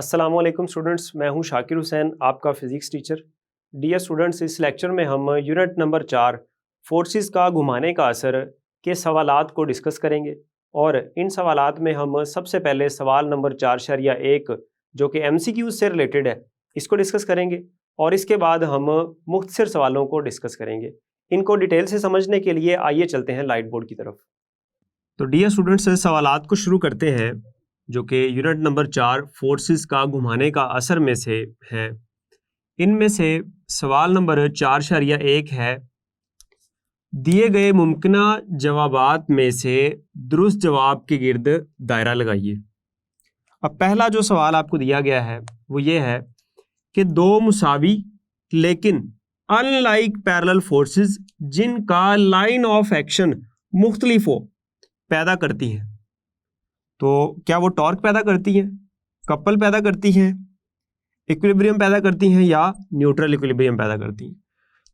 अस्सलाम वालेकुम स्टूडेंट्स, मैं हूं शाकिर हुसैन, आपका फ़िज़िक्स टीचर। डियर स्टूडेंट्स, इस लेक्चर में हम यूनिट नंबर 4 फोर्सेस का घुमाने का असर के सवालात को डिस्कस करेंगे। और इन सवालात में हम सबसे पहले सवाल नंबर 4.1 जो कि MCQs से रिलेटेड है, इसको डिस्कस करेंगे। और इसके बाद हम मुख्तसर सवालों को डिस्कस करेंगे। इनको डिटेल से समझने के लिए आइए चलते हैं लाइट बोर्ड की तरफ। तो डियर स्टूडेंट्स, सवालात को शुरू करते हैं जो कि यूनिट नंबर 4 फोर्सेस का घुमाने का असर में से है। इनमें से सवाल नंबर 4.1 है, दिए गए मुमकिना जवाबात में से दुरुस्त जवाब के गिर्द दायरा लगाइए। अब पहला जो सवाल आपको दिया गया है वो ये है कि दो मुसावी लेकिन अनलाइक पैरेलल फोर्सेस जिनका लाइन ऑफ एक्शन मुख्तलिफ हो पैदा करती हैं। तो क्या वो टॉर्क पैदा करती हैं, कपल पैदा करती हैं, इक्विलिब्रियम पैदा करती हैं या न्यूट्रल इक्विलिब्रियम पैदा करती हैं।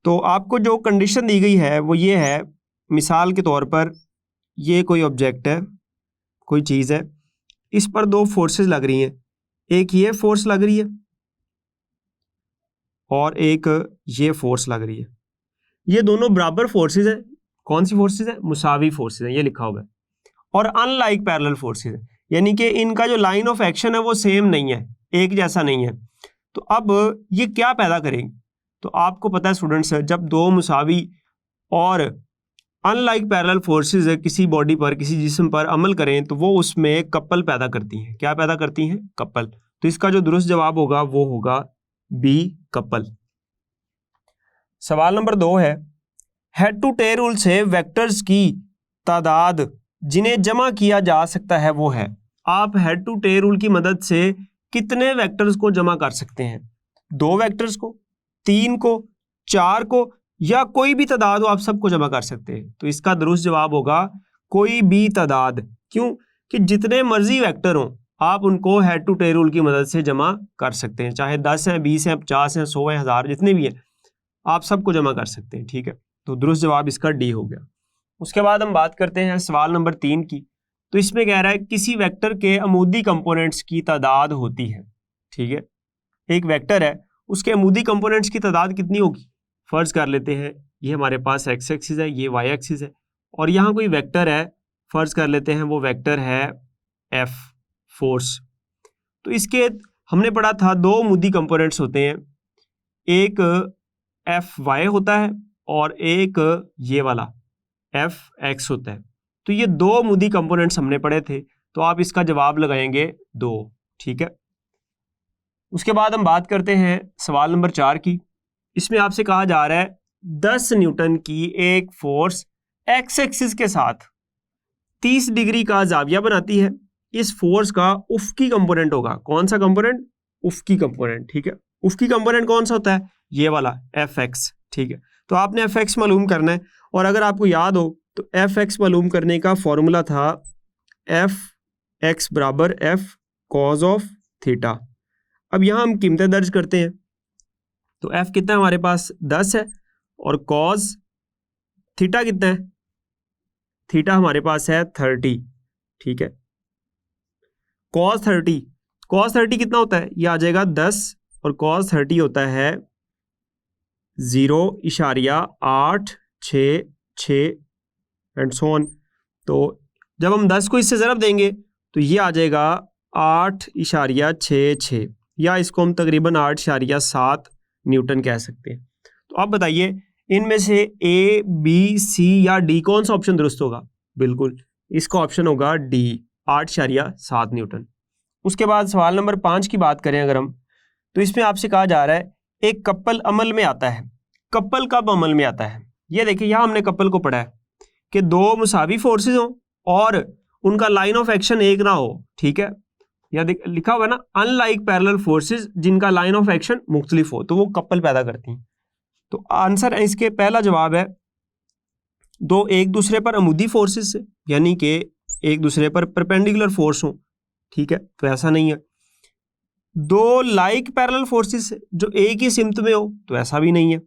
तो आपको जो कंडीशन दी गई है वो ये है, मिसाल के तौर पर ये कोई ऑब्जेक्ट है, कोई चीज़ है, इस पर दो फोर्सेस लग रही हैं। एक ये फोर्स लग रही है और एक ये फोर्स लग रही है। ये दोनों बराबर फोर्सेस हैं। कौन सी फोर्सेस हैं? मुसावी फोर्सेस हैं, ये लिखा हुआ है। और अनलाइक पैरेलल फोर्सेस है, यानी कि इनका जो लाइन ऑफ एक्शन है वो सेम नहीं है, एक जैसा नहीं है। तो अब ये क्या पैदा करेंगे? तो आपको पता है स्टूडेंट्स, जब दो मुसावी और अनलाइक पैरेलल फोर्सेस किसी बॉडी पर, किसी जिस्म पर अमल करें तो वो उसमें कपल पैदा करती हैं। क्या पैदा करती हैं? कपल। तो इसका जो दुरुस्त जवाब होगा वो होगा बी, कपल। सवाल नंबर 2 है, हेड टू टेल रूल से वेक्टर्स की तादाद जिन्हें जमा किया जा सकता है वो है। आप हेड टू टेल रूल की मदद से कितने वेक्टर्स को जमा कर सकते हैं? 2 वेक्टर्स को, 3 को, 4 को, या कोई भी तादाद हो आप सबको जमा कर सकते हैं। तो इसका दुरुस्त जवाब होगा कोई भी तादाद। क्यों? कि जितने मर्जी वेक्टर हों आप उनको हेड टू टेल रूल की मदद से जमा कर सकते हैं। चाहे 10 हैं, 20 हैं, 50 हैं, 100 हैं, 1000, जितने भी हैं आप सबको जमा कर सकते हैं। ठीक है, तो दुरुस्त जवाब इसका डी हो गया। उसके बाद हम बात करते हैं सवाल नंबर 3 की। तो इसमें कह रहा है किसी वेक्टर के अमूदी कंपोनेंट्स की तादाद होती है। ठीक है, एक वेक्टर है, उसके अमूदी कंपोनेंट्स की तादाद कितनी होगी? फर्ज कर लेते हैं ये हमारे पास एक्स एक्सिस है, ये वाई एक्सिस है, और यहाँ कोई वेक्टर है, फर्ज कर लेते हैं वो वेक्टर है एफ, फोर्स। तो इसके हमने पढ़ा था 2 अमूदी कंपोनेंट्स होते हैं, एक एफ वाई होता है और एक ये वाला एफ एक्स होता है। तो ये 2 अमूदी कंपोनेंट्स हमने पढ़े थे, तो आप इसका जवाब लगाएंगे 2। ठीक है, उसके बाद हम बात करते हैं सवाल नंबर 4 की। इसमें आपसे कहा जा रहा है 10 न्यूटन की एक फोर्स एक्स एक्सिस के साथ 30 डिग्री का जाविया बनाती है। इस फोर्स का उफ़की कंपोनेंट होगा। कौन सा कंपोनेंट? उफ़की कंपोनेंट। ठीक है, उफ़की कंपोनेंट कौन सा होता है? ये वाला एफ एक्स। ठीक है, तो आपने एफ एक्स मालूम करना है। और अगर आपको याद हो तो एफ एक्स मालूम करने का फॉर्मूला था एफ एक्स बराबर एफ कॉज ऑफ थीटा। अब यहाँ हम कीमतें दर्ज करते हैं। तो एफ कितना है हमारे पास? 10 है, और कॉज थीटा कितना है? थीटा हमारे पास है 30। ठीक है, कॉज 30 कितना होता है? ये आ जाएगा 10, और कॉज 30 होता है 0.866 एंड सो ऑन। तो जब हम 10 को इससे ज़रब देंगे तो ये आ जाएगा 8.66, या इसको हम तकरीबन 8.7 न्यूटन कह सकते हैं। तो आप बताइए इनमें से ए, बी, सी या डी कौन सा ऑप्शन दुरुस्त होगा? बिल्कुल इसका ऑप्शन होगा डी, 8.7 न्यूटन। उसके बाद सवाल नंबर 5 की बात करें अगर हम, तो इसमें आपसे कहा जा रहा है एक कपल अमल में आता है। कपल कब अमल में आता है? ये देखिए यहाँ हमने कपल को पढ़ा है कि 2 मुसावी फोर्सेस हों और उनका लाइन ऑफ एक्शन एक ना हो। ठीक है, या लिखा हुआ है ना, अनलाइक पैरेलल फोर्सेस जिनका लाइन ऑफ एक्शन मुख्तलिफ हो, तो वो कपल पैदा करती हैं। तो आंसर है इसके, पहला जवाब है 2 एक दूसरे पर अमूदी फोर्सेस से, यानी कि एक दूसरे पर परपेंडिकुलर फोर्स हो। ठीक है, तो ऐसा नहीं है। 2 लाइक पैरेलल फोर्सेस जो एक ही सिमत में हो, तो ऐसा भी नहीं है।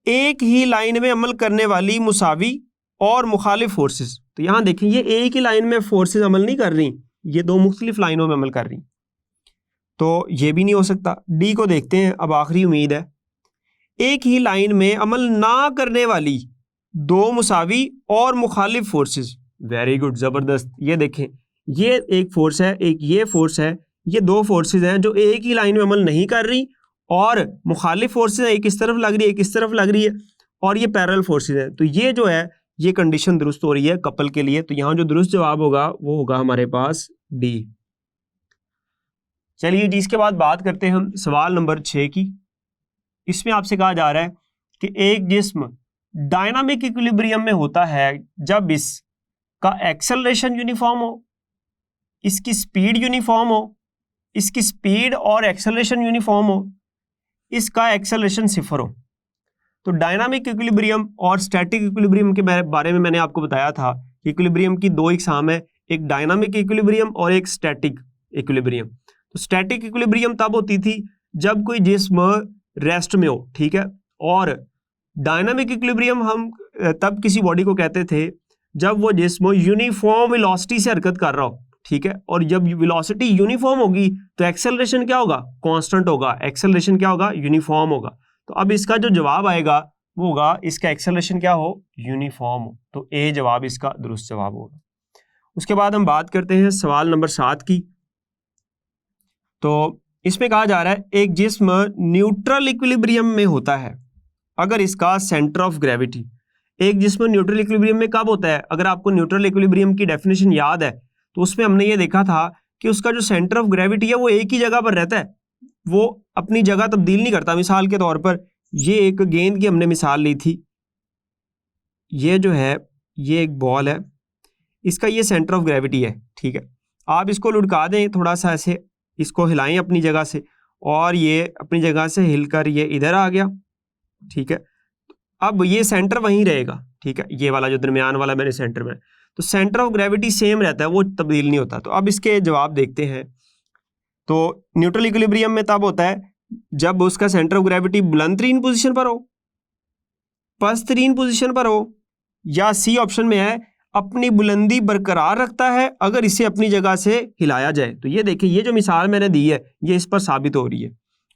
एक ही लाइन में अमल करने वाली मुसावी और मुखालिफ फोर्सेस, तो यहाँ देखें ये एक ही लाइन में फोर्सेस अमल नहीं कर रही, ये 2 मुख्तलिफ लाइनों में अमल कर रही। तो ये भी नहीं हो सकता। डी को देखते हैं, अब आखिरी उम्मीद है। एक ही लाइन में अमल ना करने वाली दो मुसावी और मुखालिफ फोर्सेस। वेरी गुड, ज़बरदस्त। ये देखें, ये एक फोर्स है, एक ये फोर्स है, ये दो फोर्सेस हैं जो एक ही लाइन में अमल नहीं कर रही, और मुखालिफ फोर्सेस एक इस तरफ लग रही है, एक इस तरफ लग रही है, और ये पैरेलल फोर्सेस हैं। तो ये जो है ये कंडीशन दुरुस्त हो रही है कपल के लिए। तो यहाँ जो दुरुस्त जवाब होगा वो होगा हमारे पास डी। चलिए जी, इसके बाद बात करते हैं हम सवाल नंबर 6 की। इसमें आपसे कहा जा रहा है कि एक जिस्म डायनामिक इक्विलिब्रियम में होता है जब इसका एक्सेलरेशन यूनिफॉर्म हो, इसकी स्पीड यूनिफॉर्म हो, इसकी स्पीड और एक्सेलरेशन यूनिफॉर्म हो, इसका एक्सेलरेशन 0 हो। तो डायनामिक इक्विलिब्रियम और स्टैटिक इक्विलिब्रियम के बारे में मैंने आपको बताया था कि इक्विलिब्रियम की दो इकसाम है, एक डायनामिक इक्विलिब्रियम और एक स्टैटिक इक्विलिब्रियम। तो स्टैटिक इक्विलिब्रियम तब होती थी जब कोई जिस्म रेस्ट में हो, ठीक है, और डायनामिक इक्विलिब्रियम हम तब किसी बॉडी को कहते थे जब वो जिस्म यूनिफॉर्म वेलोसिटी से हरकत कर रहा हो, ठीक है, और जब वेलोसिटी यूनिफॉर्म होगी तो एक्सेलरेशन क्या होगा, कांस्टेंट होगा, एक्सेलरेशन क्या होगा, यूनिफॉर्म होगा। तो अब इसका जो जवाब आएगा वो होगा इसका एक्सेलरेशन क्या हो, यूनिफॉर्म हो। तो ए जवाब इसका दुरुस्त जवाब होगा। उसके बाद हम बात करते हैं सवाल नंबर 7 की। तो इसमें कहा जा रहा है एक जिस्म न्यूट्रल इक्विलिब्रियम में होता है अगर इसका सेंटर ऑफ ग्रेविटी। एक जिस्म न्यूट्रल इक्विलिब्रियम में कब होता है? अगर आपको न्यूट्रल इक्विलिब्रियम की डेफिनेशन याद है तो उसमें हमने ये देखा था कि उसका जो सेंटर ऑफ ग्रेविटी है वो एक ही जगह पर रहता है, वो अपनी जगह तब्दील नहीं करता। मिसाल के तौर पर ये एक गेंद की हमने मिसाल ली थी, ये जो है ये एक बॉल है, इसका ये सेंटर ऑफ ग्रेविटी है, ठीक है। आप इसको लुढ़का दें थोड़ा सा, ऐसे इसको हिलाएं अपनी जगह से, और ये अपनी जगह से हिलकर ये इधर आ गया, ठीक है। अब ये सेंटर वहीं रहेगा, ठीक है, ये वाला जो दरमियान वाला मेरे सेंटर में, तो सेंटर ऑफ ग्रेविटी सेम रहता है, वो तब्दील नहीं होता। तो अब इसके जवाब देखते हैं। तो न्यूट्रल इक्विलिब्रियम में तब होता है जब उसका सेंटर ऑफ ग्रेविटी बुलंद तरीन पोजीशन पर हो, पस्त तरीन पोजीशन पर हो, या सी ऑप्शन में है अपनी बुलंदी बरकरार रखता है अगर इसे अपनी जगह से हिलाया जाए। तो ये देखिए, ये जो मिसाल मैंने दी है ये इस पर साबित हो रही है।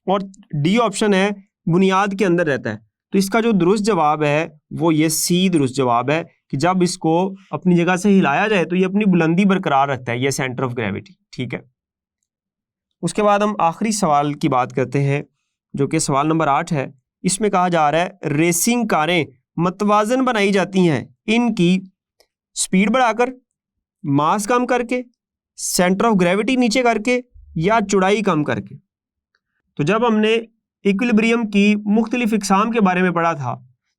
और डी ऑप्शन है बुनियाद के अंदर रहता है। तो इसका जो दुरुस्त जवाब है वो ये सी दुरुस्त जवाब है कि जब इसको अपनी जगह से हिलाया जाए तो ये अपनी बुलंदी बरकरार रखता है, ये सेंटर ऑफ ग्रेविटी, ठीक है। उसके बाद हम आखिरी सवाल की बात करते हैं जो कि सवाल नंबर 8 है। इसमें कहा जा रहा है रेसिंग कारें मतवाजन बनाई जाती हैं इनकी स्पीड बढ़ाकर, मास कम करके, सेंटर ऑफ ग्रेविटी नीचे करके, या चौड़ाई कम करके। तो जब हमने इक्विलिब्रियम की मुख्तलिफ इकसाम के बारे में पढ़ा था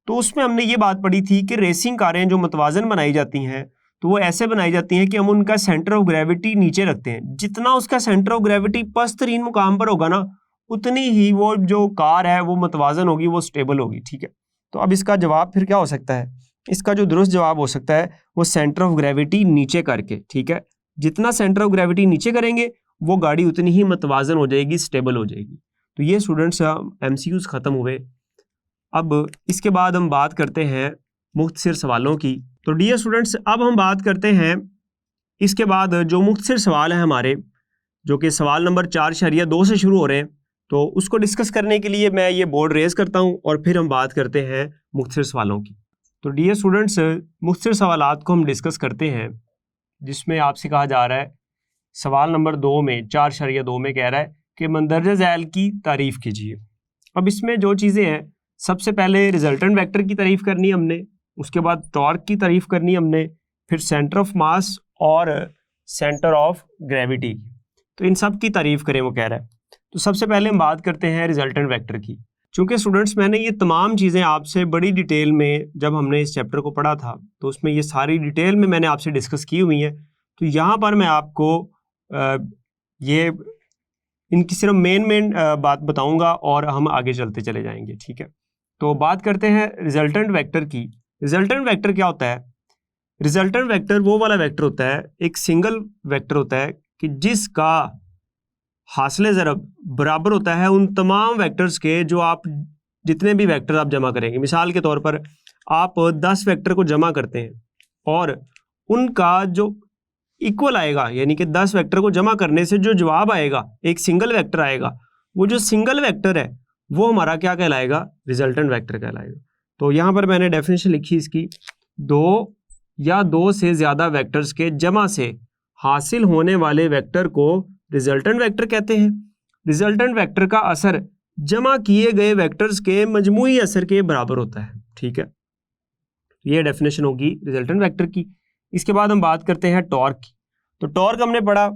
तो उसमें हमने ये बात पढ़ी थी कि रेसिंग कारें जो मतवाजन बनाई जाती हैं तो वो ऐसे बनाई जाती हैं कि हम उनका सेंटर ऑफ ग्रेविटी नीचे रखते हैं। जितना उसका सेंटर ऑफ ग्रेविटी पस्त तरीन मुकाम पर होगा ना, उतनी ही वो जो कार है वो मतवाजन होगी, वो स्टेबल होगी, ठीक है। तो अब इसका जवाब फिर क्या हो सकता है? इसका जो दुरुस्त जवाब हो सकता है वो सेंटर ऑफ ग्रेविटी नीचे करके, ठीक है। जितना सेंटर ऑफ ग्रेविटी नीचे करेंगे वो गाड़ी उतनी ही मतवाजन हो जाएगी, स्टेबल हो जाएगी। तो ये स्टूडेंट्स MCQs ख़त्म हुए। अब इसके बाद हम बात करते हैं मुख्तसर सवालों की। तो डियर स्टूडेंट्स, अब हम बात करते हैं इसके बाद जो मुख्तसर सवाल है हमारे, जो कि सवाल नंबर 4.2 से शुरू हो रहे हैं, तो उसको डिस्कस करने के लिए मैं ये बोर्ड रेज करता हूँ और फिर हम बात करते हैं मुख्तसर सवालों की। तो डियर स्टूडेंट्स, मुख्तसर सवालात को हम डिस्कस करते हैं, जिसमें आपसे कहा जा रहा है सवाल नंबर 2 में 4.2 में कह रहा है कि मंदरजा ज़ैल की तारीफ़ कीजिए। अब इसमें जो चीज़ें हैं, सबसे पहले रिजल्टेंट वेक्टर की तारीफ़ करनी हमने, उसके बाद टॉर्क की तारीफ़ करनी हमने, फिर सेंटर ऑफ मास और सेंटर ऑफ ग्रेविटी। तो इन सब की तारीफ़ करें वो कह रहा है। तो सबसे पहले हम बात करते हैं रिजल्टेंट वेक्टर की। चूँकि स्टूडेंट्स मैंने ये तमाम चीज़ें आपसे बड़ी डिटेल में जब हमने इस चैप्टर को पढ़ा था तो उसमें ये सारी डिटेल में मैंने आपसे डिस्कस की हुई है। तो यहाँ पर मैं आपको ये इनकी सिर्फ मेन बात बताऊंगा और हम आगे चलते चले जाएंगे, ठीक है। तो बात करते हैं रिजल्टेंट वेक्टर की। रिजल्टेंट वेक्टर क्या होता है? रिजल्टेंट वेक्टर वो वाला वेक्टर होता है, एक सिंगल वेक्टर होता है कि जिसका हासिल ज़रब बराबर होता है उन तमाम वेक्टर्स के जो आप जितने भी वेक्टर आप जमा करेंगे। मिसाल के तौर पर आप 10 वेक्टर को जमा करते हैं और उनका जो इक्वल आएगा, यानी कि 10 वेक्टर को जमा करने से जो जवाब आएगा, एक सिंगल वेक्टर आएगा, वो जो सिंगल वेक्टर है वो हमारा क्या कहलाएगा, रिजल्टेंट वेक्टर कहलाएगा। तो यहाँ पर मैंने डेफिनेशन लिखी इसकी, 2 या 2 से ज़्यादा वेक्टर्स के जमा से हासिल होने वाले वेक्टर को रिजल्टेंट वेक्टर कहते हैं। रिजल्टेंट वेक्टर का असर जमा किए गए वेक्टर्स के मजमूई असर के बराबर होता है। ठीक है, ये डेफिनेशन होगी रिजल्टेंट वेक्टर की। इसके बाद हम बात करते हैं टॉर्क की। तो टॉर्क हमने पढ़ा,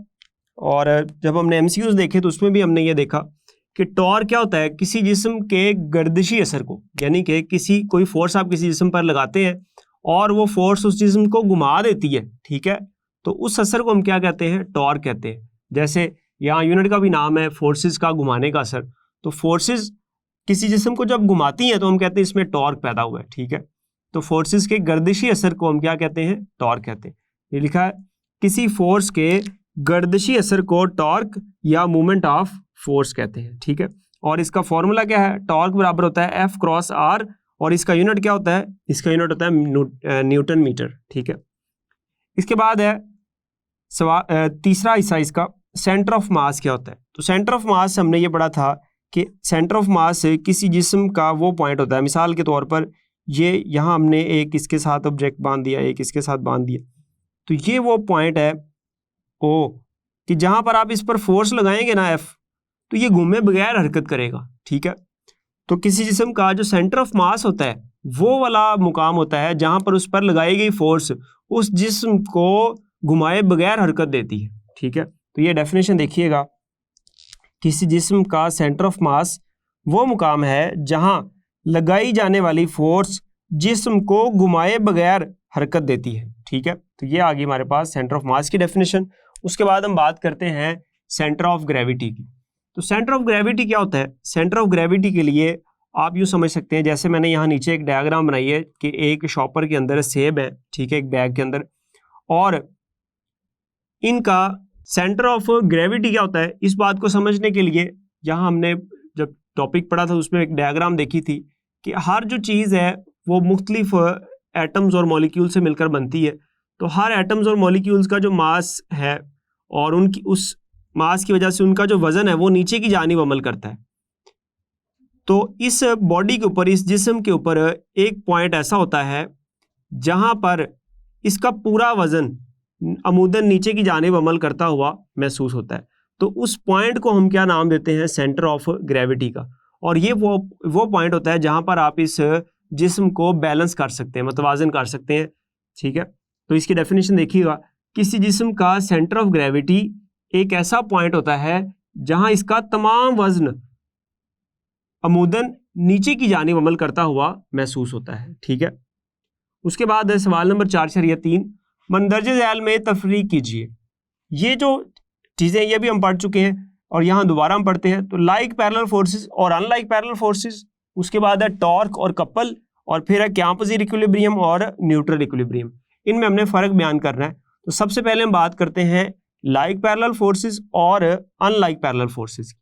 और जब हमने एमसीक्यूज देखे तो उसमें भी हमने ये देखा कि टॉर्क क्या होता है, किसी जिस्म के गर्दिशी असर को, यानी कि कोई फोर्स आप किसी जिस्म पर लगाते हैं और वो फोर्स उस जिस्म को घुमा देती है। ठीक है, तो उस असर को हम क्या कहते हैं, टॉर्क कहते हैं। जैसे यहाँ यूनिट का भी नाम है फोर्सेस का घुमाने का असर, तो फोर्सेस किसी जिस्म को जब घुमाती हैं तो हम कहते हैं इसमें टॉर्क पैदा हुआ है। ठीक है, तो फोर्सेस के गर्दिशी असर को हम क्या कहते हैं, टॉर्क कहते हैं। ये लिखा है, किसी फोर्स के गर्दिशी असर को टॉर्क या मूवमेंट ऑफ फोर्स कहते हैं। ठीक है, और इसका फॉर्मूला क्या है, टॉर्क बराबर होता है F क्रॉस R, और इसका यूनिट क्या होता है, इसका यूनिट होता है न्यूटन मीटर। ठीक है, इसके बाद है तीसरा हिस्सा इसका, सेंटर ऑफ मास क्या होता है। तो सेंटर ऑफ मास हमने ये पढ़ा था कि सेंटर ऑफ मास किसी जिस्म का वो पॉइंट होता है, मिसाल के तौर पर ये यहाँ हमने एक इसके साथ ऑब्जेक्ट बांध दिया, एक इसके साथ बांध दिया, तो ये वो पॉइंट है ओ, कि जहाँ पर आप इस पर फोर्स लगाएंगे ना F, तो ये घूमे बगैर हरकत करेगा। ठीक है, तो किसी जिस्म का जो सेंटर ऑफ मास होता है वो वाला मुकाम होता है जहाँ पर उस पर लगाई गई फोर्स उस जिस्म को घुमाए बगैर हरकत देती है। ठीक है, तो ये डेफिनेशन देखिएगा, किसी जिस्म का सेंटर ऑफ मास वो मुकाम है जहाँ लगाई जाने वाली फोर्स जिस्म को घुमाए बगैर हरकत देती है। ठीक है, तो ये आ गई हमारे पास सेंटर ऑफ मास की डेफिनेशन। उसके बाद हम बात करते हैं सेंटर ऑफ ग्रेविटी की। तो सेंटर ऑफ ग्रेविटी क्या होता है, सेंटर ऑफ ग्रेविटी के लिए आप यूँ समझ सकते हैं, जैसे मैंने यहाँ नीचे एक डायग्राम बनाई है कि एक शॉपर के अंदर सेब है, ठीक है, एक बैग के अंदर, और इनका सेंटर ऑफ ग्रेविटी क्या होता है, इस बात को समझने के लिए यहाँ हमने जब टॉपिक पढ़ा था उसमें एक डायग्राम देखी थी कि हर जो चीज़ है वो मुख्तलिफ एटम्स और मॉलिक्यूल से मिलकर बनती है। तो हर एटम्स और मॉलिक्यूल्स का जो मास है और उनकी उस मास की वजह से उनका जो वजन है वो नीचे की जानिब अमल करता है। तो इस बॉडी के ऊपर, इस जिस्म के ऊपर एक पॉइंट ऐसा होता है जहां पर इसका पूरा वजन अमूदन नीचे की जानिब अमल करता हुआ महसूस होता है। तो उस पॉइंट को हम क्या नाम देते हैं, सेंटर ऑफ ग्रेविटी का। और ये वो पॉइंट होता है जहां पर आप इस जिस्म को बैलेंस कर सकते हैं, मतवाजन कर सकते हैं। ठीक है, तो इसकी डेफिनेशन देखिएगा, किसी जिस्म का सेंटर ऑफ ग्रेविटी एक ऐसा पॉइंट होता है जहां इसका तमाम वजन अमूदन नीचे की जानिब अमल करता हुआ महसूस होता है। ठीक है, उसके बाद है सवाल नंबर 4-3, मंदरजे ज़ैल में तफरीक कीजिए। ये जो चीज़ें ये भी हम पढ़ चुके हैं और यहाँ दोबारा हम पढ़ते हैं। तो लाइक पैरेलल फोर्सेस और अनलाइक पैरेलल फोर्सेस, उसके बाद है टॉर्क और कपल, और फिर है कैंपोजिट इक्विलिब्रियम और न्यूट्रल इक्विलिब्रियम। इनमें हमने फ़र्क बयान करना है। तो सबसे पहले हम बात करते हैं लाइक पैरेलल फोर्सेस और अनलाइक पैरेलल फोर्सेस की।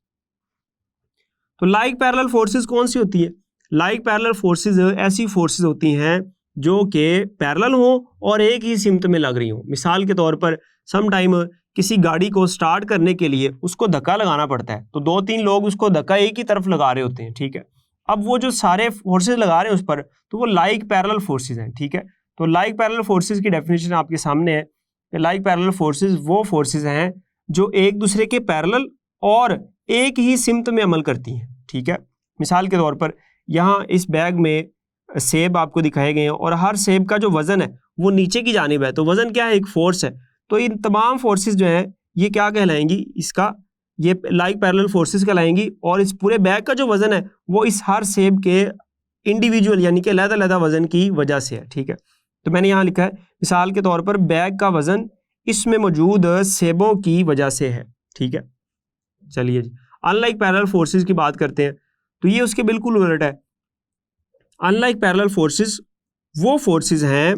तो लाइक पैरेलल फोर्सेस कौन सी होती है? लाइक पैरेलल फोर्सेस ऐसी फोर्सेस होती हैं जो कि पैरेलल हो और एक ही सिमत में लग रही हो। मिसाल के तौर पर सम टाइम किसी गाड़ी को स्टार्ट करने के लिए उसको धक्का लगाना पड़ता है, तो 2-3 लोग उसको धक्का एक ही तरफ लगा रहे होते हैं। ठीक है, अब वो जो सारे फोर्सेस लगा रहे हैं उस पर, तो वो लाइक पैरेलल फोर्सेस हैं। ठीक है, तो लाइक पैरेलल फोर्सेस की डेफिनेशन आपके सामने है। लाइक पैरेलल फोर्सेस वो फोर्सेस हैं जो एक दूसरे के पैरेलल और एक ही सिमत में अमल करती हैं। ठीक है, मिसाल के तौर पर यहाँ इस बैग में सेब आपको दिखाए गए हैं और हर सेब का जो वजन है वो नीचे की जानिब है। तो वजन क्या है? एक फोर्स है। तो इन तमाम फोर्सेस जो हैं ये क्या कहलाएंगी? इसका ये लाइक पैरेलल फोर्सेस कहलाएंगी। और इस पूरे बैग का जो वजन है वो इस हर सेब के इंडिविजुअल यानी कि अलग-अलग वजन की वजह से है। ठीक है, तो मैंने यहाँ लिखा है मिसाल के तौर पर बैग का वजन इसमें मौजूद सेबों की वजह से है। ठीक है, चलिए जी अनलाइक पैरेलल फोर्सेस की बात करते हैं। तो ये उसके बिल्कुल उलट है। अनलाइक पैरेलल फोर्सेस वो फोर्सेस हैं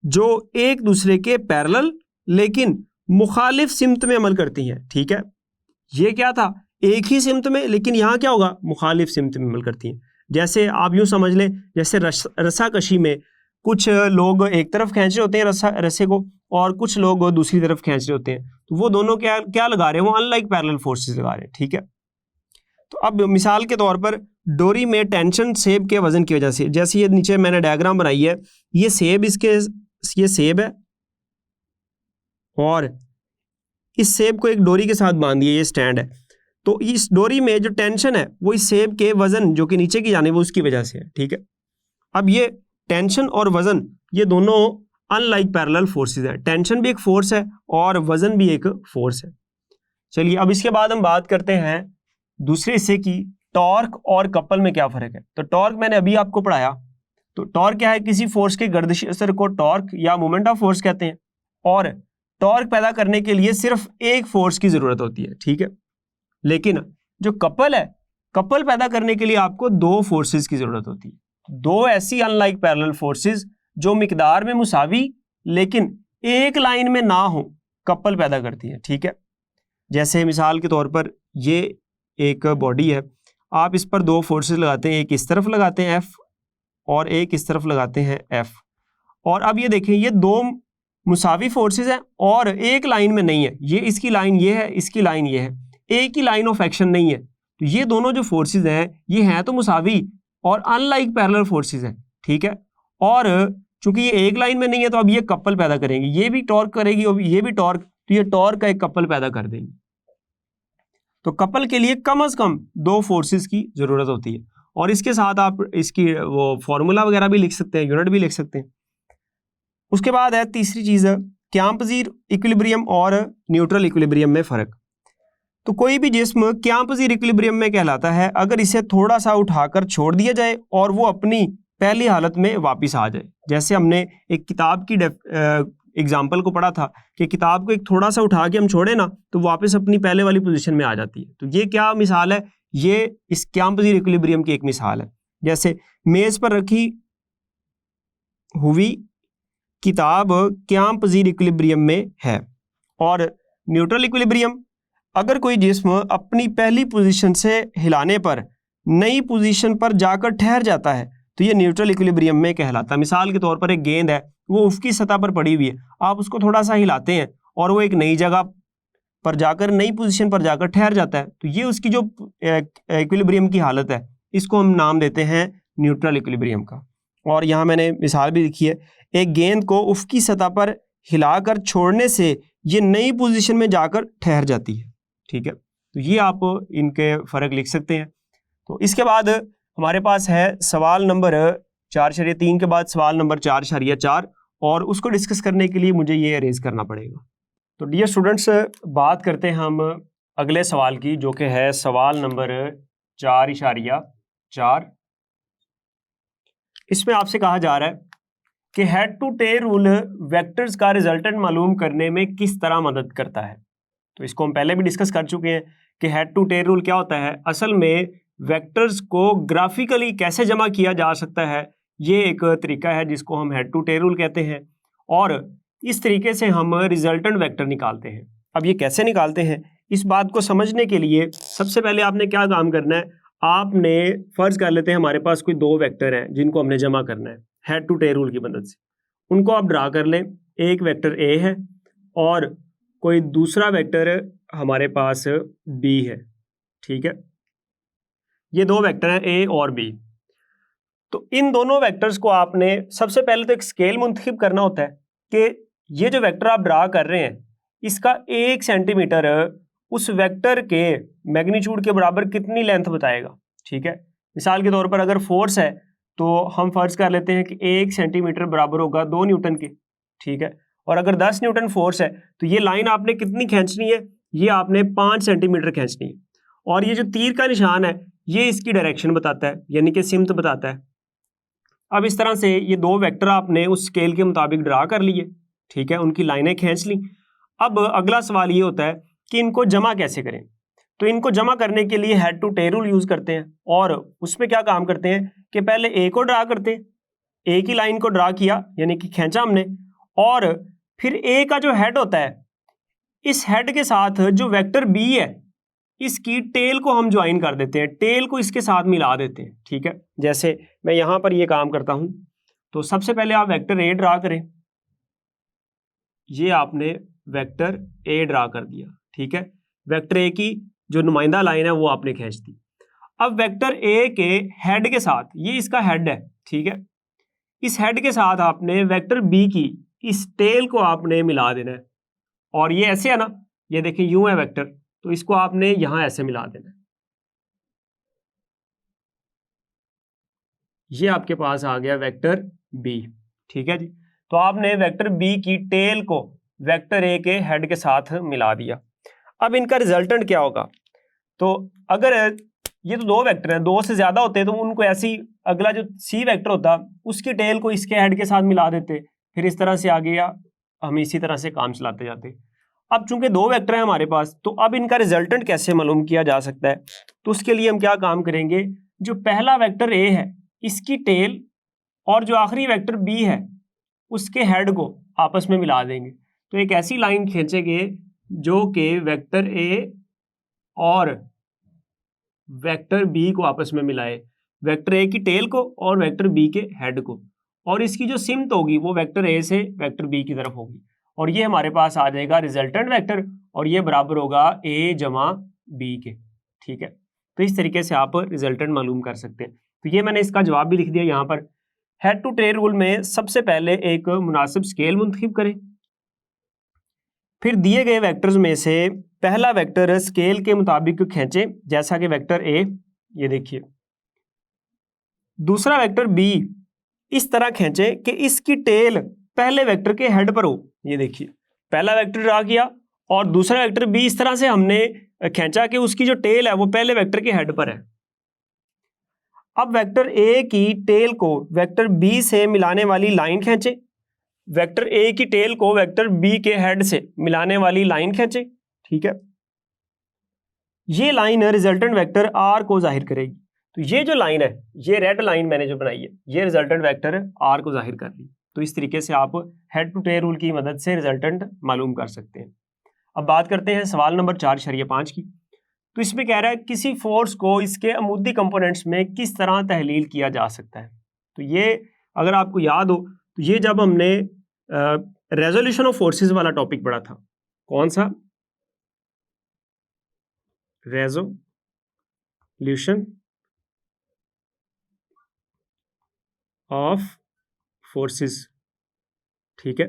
जो एक दूसरे के पैरेलल लेकिन मुखालिफ सिमत में अमल करती हैं। ठीक है, ये क्या था? एक ही सिमत में, लेकिन यहाँ क्या होगा? मुखालिफ सिमत में अमल करती हैं। जैसे आप यूँ समझ लें, जैसे रस्सा कशी में कुछ लोग एक तरफ खींच रहे होते हैं रस्से को और कुछ लोग दूसरी तरफ खींच रहे होते हैं, तो वो दोनों क्या क्या लगा रहे हैं, वो अनलाइक पैरेलल फोर्सेस लगा रहे हैं। ठीक है, तो अब मिसाल के तौर पर डोरी में टेंशन सेब के वजन की वजह से, जैसे ये नीचे मैंने डायग्राम बनाई है, ये सेब ये सेब है और इस सेब को एक डोरी के साथ बांध दिया, ये स्टैंड है। तो इस डोरी में जो टेंशन है वो इस सेब के वजन जो कि नीचे की जाने वो उसकी वजह से है। ठीक है, अब ये टेंशन और वजन ये दोनों अनलाइक पैरेलल फोर्सेस है। टेंशन भी एक फोर्स है और वजन भी एक फोर्स है। चलिए अब इसके बाद हम बात करते हैं दूसरे हिस्से की, टॉर्क और कपल में क्या फर्क है। तो टॉर्क मैंने अभी आपको पढ़ाया, तो टॉर्क क्या है, किसी फोर्स के गर्दिशी असर को टॉर्क या मोमेंट ऑफ फोर्स कहते हैं, और टॉर्क पैदा करने के लिए सिर्फ एक फोर्स की जरूरत होती है। ठीक है, लेकिन जो कपल है, कपल पैदा करने के लिए आपको दो फोर्सेस की जरूरत होती है, दो ऐसी अनलाइक पैरेलल फोर्सेस जो मिकदार में मुसावी लेकिन एक लाइन में ना हो, कपल पैदा करती है। ठीक है, जैसे मिसाल के तौर पर ये एक बॉडी है, आप इस पर दो फोर्सेस लगाते हैं, एक इस तरफ लगाते हैं F और एक इस तरफ लगाते हैं F, और अब ये देखें ये दो मुसावी फोर्सेस हैं और एक लाइन में नहीं है, ये इसकी लाइन ये है, इसकी लाइन ये है, एक ही लाइन ऑफ एक्शन नहीं है। तो ये दोनों जो फोर्सेस हैं ये हैं तो मुसावी और अनलाइक पैरेलल फोर्सेस हैं। ठीक है, और चूंकि ये एक लाइन में नहीं है तो अब ये कपल पैदा करेंगे, ये भी टॉर्क करेगी और ये भी टॉर्क, तो ये टॉर्क का एक कपल पैदा कर देंगे। तो कपल के लिए कम से कम दो फोर्सेस की जरूरत होती है, और इसके साथ आप इसकी वो फॉर्मूला वगैरह भी लिख सकते हैं, यूनिट भी लिख सकते हैं। उसके बाद है तीसरी चीज, क्यांपजीर इक्विलिब्रियम और न्यूट्रल इक्विलिब्रियम में फर्क। तो कोई भी जिस्म क्यांपजीर इक्विलिब्रियम में कहलाता है अगर इसे थोड़ा सा उठाकर छोड़ दिया जाए और वो अपनी पहली हालत में वापस आ जाए। जैसे हमने एक किताब की एग्जाम्पल को पढ़ा था कि किताब को एक थोड़ा सा उठा के हम छोड़े ना तो वापस अपनी पहले वाली पोजीशन में आ जाती है। तो ये क्या मिसाल है, ये इस क्यांपजीर इक्विलिब्रियम की एक मिसाल है। जैसे मेज पर रखी हुई किताब क्यांपजीर इक्विलिब्रियम में है। और न्यूट्रल इक्विलिब्रियम, अगर कोई जिस्म अपनी पहली पोजीशन से हिलाने पर नई पोजीशन पर जाकर ठहर जाता है तो ये न्यूट्रल इक्विलिब्रियम में कहलाता है। मिसाल के तौर पर एक गेंद है, वो उफकी सतह पर पड़ी हुई है, आप उसको थोड़ा सा हिलाते हैं और वो एक नई जगह पर जाकर नई पोजीशन पर जाकर ठहर जाता है, तो ये उसकी जो इक्विलिब्रियम की हालत है इसको हम नाम देते हैं न्यूट्रल इक्विलिब्रियम का। और यहाँ मैंने मिसाल भी लिखी है, एक गेंद को उफकी सतह पर हिलाकर छोड़ने से ये नई पोजीशन में जाकर ठहर जाती है। ठीक है, तो ये आप इनके फर्क लिख सकते हैं। तो इसके बाद हमारे पास है सवाल नंबर 4.3 के बाद सवाल नंबर 4.4, और उसको डिस्कस करने के लिए मुझे ये अरेज करना पड़ेगा। तो डियर स्टूडेंट्स, बात करते हैं हम अगले सवाल की, जो कि है सवाल नंबर 4.4। इसमें आपसे कहा जा रहा है कि head to tail rule vectors का रिजल्टेंट मालूम करने में किस तरह मदद करता है। तो इसको हम पहले भी डिस्कस कर चुके हैं कि हेड टू टेल रूल क्या होता है। असल में वेक्टर्स को ग्राफिकली कैसे जमा किया जा सकता है, ये एक तरीका है जिसको हम हेड टू टेल रूल कहते हैं, और इस तरीके से हम रिजल्टेंट वेक्टर निकालते हैं। अब ये कैसे निकालते हैं, इस बात को समझने के लिए सबसे पहले आपने क्या काम करना है, आपने फर्ज कर लेते हैं हमारे पास कोई दो वेक्टर हैं जिनको हमने जमा करना है हेड टू टेल रूल की मदद से। उनको आप ड्रा कर लें, एक वेक्टर ए है और कोई दूसरा वेक्टर हमारे पास बी है। ठीक है, ये दो वेक्टर हैं ए और बी। तो इन दोनों वेक्टर्स को आपने सबसे पहले तो एक स्केल मुंतखब करना होता है कि ये जो वेक्टर आप ड्रा कर रहे हैं इसका 1 सेंटीमीटर उस वेक्टर के मैग्नीट्यूड के बराबर कितनी लेंथ बताएगा। ठीक है, मिसाल के तौर पर अगर फोर्स है तो हम फर्ज कर लेते हैं कि 1 सेंटीमीटर बराबर होगा 2 न्यूटन के। ठीक है, और अगर 10 न्यूटन फोर्स है तो ये लाइन आपने कितनी खींचनी है, ये आपने 5 सेंटीमीटर खींचनी है। और ये जो तीर का निशान है ये इसकी डायरेक्शन बताता है, यानी कि सिमत बताता है। अब इस तरह से ये दो वेक्टर आपने उस स्केल के मुताबिक ड्रा कर लिए। ठीक है, उनकी लाइनें खींच ली। अब अगला सवाल ये होता है कि इनको जमा कैसे करें। तो इनको जमा करने के लिए head to tail rule use करते हैं, और उसमें क्या काम करते हैं कि पहले ए को ड्रा करते हैं, ए की लाइन को ड्रा किया यानी कि खींचा हमने, और फिर ए का जो हेड होता है इस हेड के साथ जो वेक्टर बी है इसकी टेल को हम ज्वाइन कर देते हैं, टेल को इसके साथ मिला देते हैं। ठीक है, जैसे मैं यहां पर ये काम करता हूं, तो सबसे पहले आप वेक्टर ए ड्रा करें, ये आपने वेक्टर ए ड्रा कर दिया, ठीक है। वेक्टर ए की जो नुमाइंदा लाइन है वो आपने खींच दी। अब वेक्टर ए के हेड के साथ, ये इसका हेड है, ठीक है, इस हेड के साथ आपने वेक्टर बी की इस टेल को आपने मिला देना है। और ये ऐसे है ना, ये देखिए यूं है वेक्टर, तो इसको आपने यहां ऐसे मिला देना है। ये आपके पास आ गया वेक्टर बी, ठीक है जी। तो आपने वेक्टर बी की टेल को वेक्टर ए के हेड के साथ मिला दिया। अब इनका रिजल्टेंट क्या होगा? तो अगर ये तो दो वेक्टर हैं, दो से ज्यादा होते तो उनको ऐसी अगला जो सी वेक्टर होता उसकी टेल को इसके हेड के साथ मिला देते, फिर इस तरह से आगे या हम इसी तरह से काम चलाते जाते। अब चूंकि दो वेक्टर हैं हमारे पास, तो अब इनका रिजल्टेंट कैसे मालूम किया जा सकता है? तो उसके लिए हम क्या काम करेंगे, जो पहला वेक्टर ए है इसकी टेल और जो आखिरी वेक्टर बी है उसके हेड को आपस में मिला देंगे। तो एक ऐसी लाइन खींचेंगे जो कि वेक्टर ए और वेक्टर बी को आपस में मिलाए, वेक्टर ए की टेल को और वेक्टर बी के हेड को, और इसकी जो सिमत होगी वो वेक्टर ए से वेक्टर बी की तरफ होगी, और ये हमारे पास आ जाएगा रिजल्टेंट वेक्टर, और ये बराबर होगा ए जमा बी के, ठीक है। तो इस तरीके से आप रिजल्टेंट मालूम कर सकते हैं। तो ये मैंने इसका जवाब भी लिख दिया यहाँ पर। हेड टू टेल रूल में सबसे पहले एक मुनासिब स्केल मुंतखब करें, फिर दिए गए वेक्टर्स में से पहला वेक्टर स्केल के मुताबिक खींचे, जैसा कि वेक्टर ए, ये देखिए। दूसरा वेक्टर बी इस तरह खींचे कि इसकी टेल पहले वेक्टर के हेड पर हो, ये देखिए। पहला वेक्टर ड्रा किया और दूसरा वेक्टर बी इस तरह से हमने खींचा कि उसकी जो टेल है वो पहले वेक्टर के हेड पर है। अब वेक्टर ए की टेल को वेक्टर बी से मिलाने वाली लाइन खींचे, वेक्टर ए की टेल को वेक्टर बी के हेड से मिलाने वाली लाइन खींचे, ठीक है। ये लाइन रिजल्टेंट वेक्टर आर को जाहिर करेगी। तो ये जो लाइन है, ये रेड लाइन मैंने जो बनाई है, ये रिजल्टेंट वेक्टर आर को जाहिर कर ली। तो इस तरीके से आप हेड टू टेल रूल की मदद से रिजल्टेंट मालूम कर सकते हैं। अब बात करते हैं सवाल नंबर 4.5 की। तो इसमें कह रहा है किसी फोर्स को इसके अमूदी कंपोनेंट्स में किस तरह तहलील किया जा सकता है। तो ये अगर आपको याद हो तो ये जब हमने रेजोल्यूशन ऑफ फोर्सेस वाला टॉपिक पढ़ा था, कौन सा? रेजोल्यूशन ऑफ फोर्सेस, ठीक है।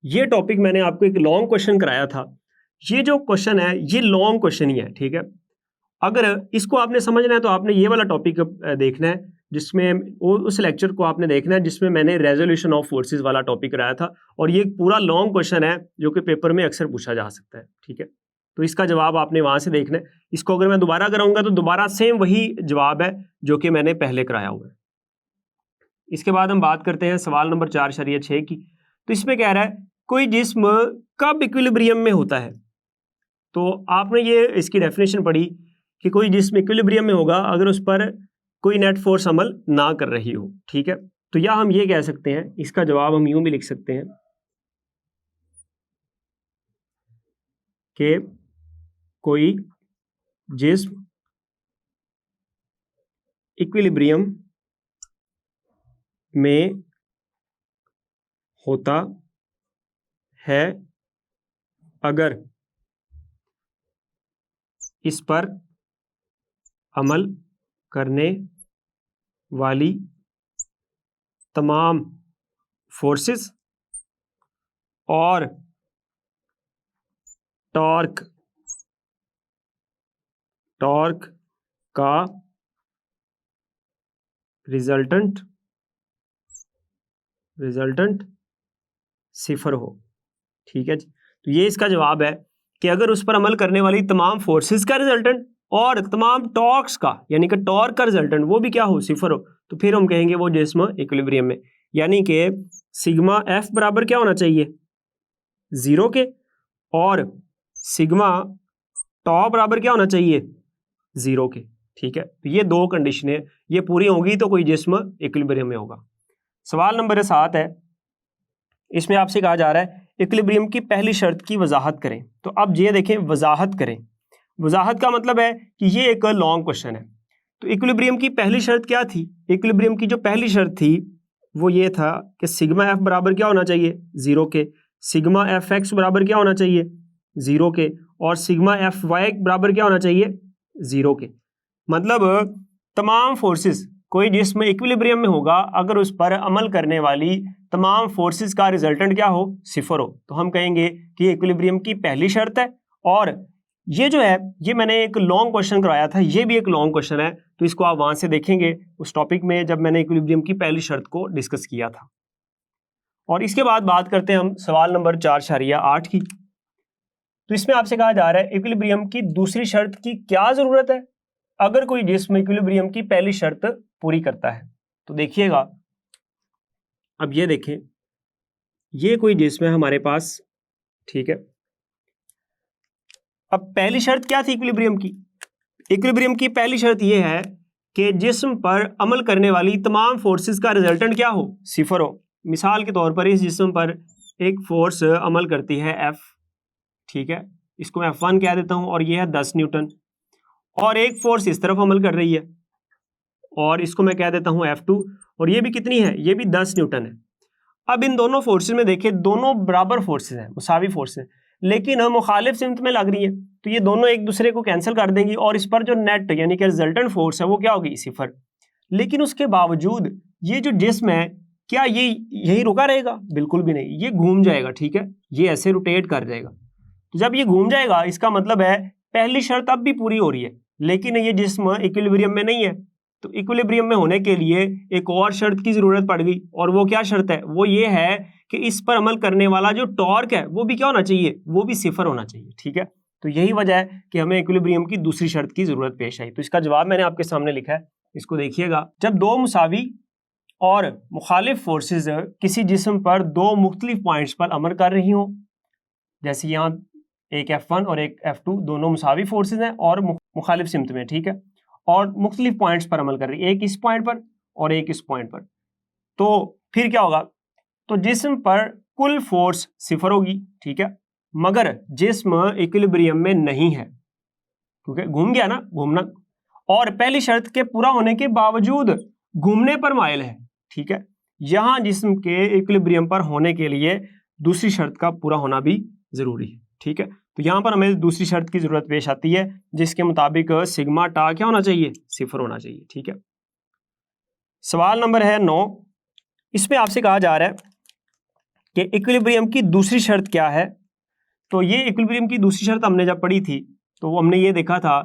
ये टॉपिक मैंने आपको एक लॉन्ग क्वेश्चन कराया था। ये जो क्वेश्चन है ये लॉन्ग क्वेश्चन ही है, ठीक है। अगर इसको आपने समझना है तो आपने ये वाला टॉपिक देखना है, जिसमें उस लेक्चर को आपने देखना है जिसमें मैंने रेजोल्यूशन ऑफ फोर्सेस वाला टॉपिक कराया था। और ये पूरा लॉन्ग क्वेश्चन है जो कि पेपर में अक्सर पूछा जा सकता है, ठीक है। तो इसका जवाब आपने वहां से देखना है। इसको अगर मैं दोबारा कराऊंगा तो दोबारा सेम वही जवाब है जो कि मैंने पहले कराया हुआ है। इसके बाद हम बात करते हैं सवाल नंबर 4.6 की। तो इसमें कह रहा है कोई जिस्म कब इक्विलिब्रियम में होता है। तो आपने ये इसकी डेफिनेशन पढ़ी कि कोई जिस्म इक्विलिब्रियम में होगा अगर उस पर कोई नेट फोर्स अमल ना कर रही हो, ठीक है। तो या हम ये कह सकते हैं, इसका जवाब हम यूं भी लिख सकते हैं कि कोई जिस्म इक्विलिब्रियम में होता है अगर इस पर अमल करने वाली तमाम फोर्सेस और टॉर्क का रिजल्टेंट सिफर हो, ठीक है जी। तो ये इसका जवाब है कि अगर उस पर अमल करने वाली तमाम फोर्सेस का रिजल्टेंट और तमाम टॉर्क्स का, यानी कि टॉर्क का रिजल्टेंट वो भी क्या हो, सिफर हो, तो फिर हम कहेंगे वो जिस्म इक्विलिब्रियम में। यानी कि सिग्मा एफ बराबर क्या होना चाहिए, 0 के, और सिग्मा टॉ बराबर क्या होना चाहिए, 0 के, ठीक है। तो ये दो कंडीशनें ये पूरी होंगी तो कोई जिस्म इक्विलिब्रियम में होगा। सवाल नंबर 7 है, इसमें आपसे कहा जा रहा है इक्विलिब्रियम की पहली शर्त की वजाहत करें। तो अब ये देखें, वजाहत करें, वजाहत का मतलब है कि ये एक लॉन्ग क्वेश्चन है। तो इक्विलिब्रियम की पहली शर्त क्या थी? इक्विलिब्रियम की जो पहली शर्त थी वो ये था कि सिग्मा एफ बराबर क्या होना चाहिए, 0 के। सिग्मा एफ एक्स बराबर क्या होना चाहिए, 0 के, और सिग्मा एफ वाई बराबर क्या होना चाहिए, 0 के। मतलब तमाम फोर्सेस, कोई जिसम इक्विलिब्रियम में होगा अगर उस पर अमल करने वाली तमाम फोर्सेस का रिजल्टेंट क्या हो, सिफर हो, तो हम कहेंगे कि ये इक्विलिब्रियम की पहली शर्त है। और ये जो है, ये मैंने एक लॉन्ग क्वेश्चन कराया था, ये भी एक लॉन्ग क्वेश्चन है, तो इसको आप वहां से देखेंगे उस टॉपिक में जब मैंने इक्विलिब्रियम की पहली शर्त को डिस्कस किया था। और इसके बाद बात करते हैं हम सवाल नंबर 4.8 की। तो इसमें आपसे कहा जा रहा है इक्विलिब्रियम की दूसरी शर्त की क्या जरूरत है अगर कोई जिस्म इक्विलिब्रियम की पहली शर्त पूरी करता है। तो देखिएगा, अब ये देखें, ये कोई जिस्म है हमारे पास, ठीक है। अब पहली शर्त क्या थी इक्विलिब्रियम की? इक्विलिब्रियम की पहली शर्त ये है कि जिस्म पर अमल करने वाली तमाम फोर्सेस का रिजल्टेंट क्या हो, सिफर हो। मिसाल के तौर पर इस जिस्म पर एक फोर्स अमल करती है F, ठीक है, इसको मैं F1 कह देता हूं, और ये है 10 न्यूटन। और एक फोर्स इस तरफ अमल कर रही है और इसको मैं कह देता हूं F2, और ये भी कितनी है, ये भी 10 न्यूटन है। अब इन दोनों फोर्सेस में देखिए, दोनों बराबर फोर्सेस हैं, मुसावी फोर्सेस हैं, लेकिन हम मुखालिफ सिमत में लग रही है, तो ये दोनों एक दूसरे को कैंसिल कर देंगी और इस पर जो नेट यानी कि रिजल्टेंट फोर्स है वो क्या होगी, सिफर। लेकिन उसके बावजूद ये जो जिस्म है, क्या ये यही रुका रहेगा? बिल्कुल भी नहीं, ये घूम जाएगा, ठीक है, ये ऐसे रोटेट कर जाएगा। तो जब ये घूम जाएगा इसका मतलब है पहली शर्त अब भी पूरी हो रही है, लेकिन ये जिस्म इक्विलिब्रियम में नहीं है। तो इक्विलिब्रियम में होने के लिए एक और शर्त की जरूरत पड़ गई, और वो क्या शर्त है? वो ये है कि इस पर अमल करने वाला जो टॉर्क है वो भी क्या होना चाहिए, वो भी सिफर होना चाहिए, ठीक है। तो यही वजह है कि हमें इक्विलिब्रियम की दूसरी शर्त की जरूरत पेश आई। तो इसका जवाब मैंने आपके सामने लिखा है, इसको देखिएगा। जब दो मुसावी और मुखालिफ फोर्सेस किसी जिस्म पर दो मुख्तलिफ पॉइंट्स पर अमल कर रही हों, जैसे यहाँ एक F1 और एक F2 दोनों मुसावी फोर्सेस हैं और मुखालिफ सिमत में, ठीक है, और मुख्तलिफ पॉइंट्स पर अमल कर रही है, एक इस पॉइंट पर और एक इस पॉइंट पर। तो फिर क्या होगा? तो जिस्म पर कुल फोर्स सिफर होगी, ठीक है, मगर जिस्म इक्विलिब्रियम में नहीं है क्योंकि घूम गया ना, घूमना, और पहली शर्त के पूरा होने के बावजूद घूमने पर माइल है, ठीक है। यहां जिस्म के इक्विलिब्रियम पर होने के लिए दूसरी शर्त का पूरा होना भी जरूरी है, ठीक है। तो यहां पर हमें दूसरी शर्त की जरूरत पेश आती है जिसके मुताबिक सिग्मा टा क्या होना चाहिए, सिफर होना चाहिए, ठीक है। सवाल नंबर है 9। इसमें आपसे कहा जा रहा है कि इक्विलिब्रियम की दूसरी शर्त क्या है। तो ये इक्विलिब्रियम की दूसरी शर्त हमने जब पढ़ी थी तो हमने ये देखा था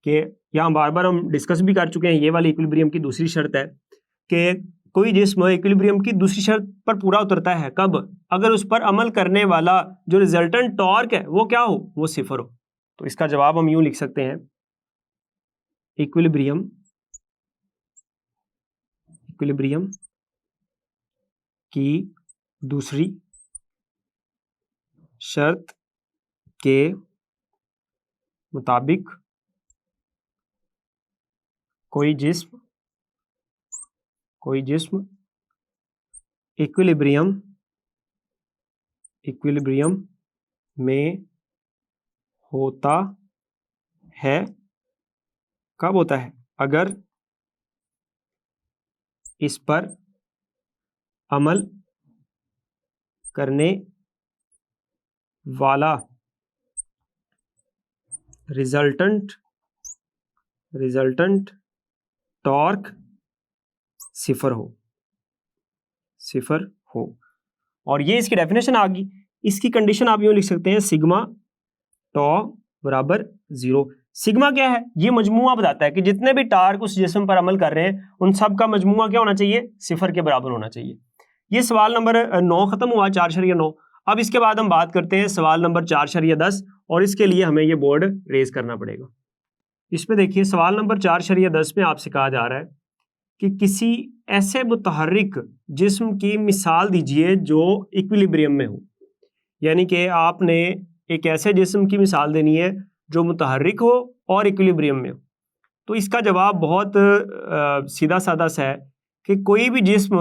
कि यहाँ बार बार हम डिस्कस भी कर चुके हैं, ये वाली इक्विलिब्रियम की दूसरी शर्त है कि कोई जिस्म इक्विलिब्रियम की दूसरी शर्त पर पूरा उतरता है कब? अगर उस पर अमल करने वाला जो रिजल्टेंट टॉर्क है वो क्या हो, वो सिफर हो। तो इसका जवाब हम यूं लिख सकते हैं, इक्विलिब्रियम की दूसरी शर्त के मुताबिक कोई जिस्म इक्विलिब्रियम में होता है। कब होता है? अगर इस पर अमल करने वाला रिजल्टेंट टॉर्क सिफर हो। और ये इसकी डेफिनेशन आ गई। इसकी कंडीशन आप यूं लिख सकते हैं, सिग्मा टॉ बराबर 0। सिग्मा क्या है? ये मजमुआ बताता है कि जितने भी टार्क उस जिस्म पर अमल कर रहे हैं उन सब का मजमुआ क्या होना चाहिए, सिफर के बराबर होना चाहिए। ये सवाल नंबर 9 खत्म हुआ, 4.9। अब इसके बाद हम बात करते हैं सवाल नंबर 4.10, और इसके लिए हमें ये बोर्ड रेज करना पड़ेगा। इसमें देखिए, सवाल नंबर 4.10 में आपसे कहा जा रहा है कि किसी ऐसे मुतहर्रिक जिस्म की मिसाल दीजिए जो इक्विलिब्रियम में हो। यानी कि आपने एक ऐसे जिस्म की मिसाल देनी है जो मुतहर्रिक हो और इक्विलिब्रियम में हो। तो इसका जवाब बहुत सीधा साधा सा है कि कोई भी जिस्म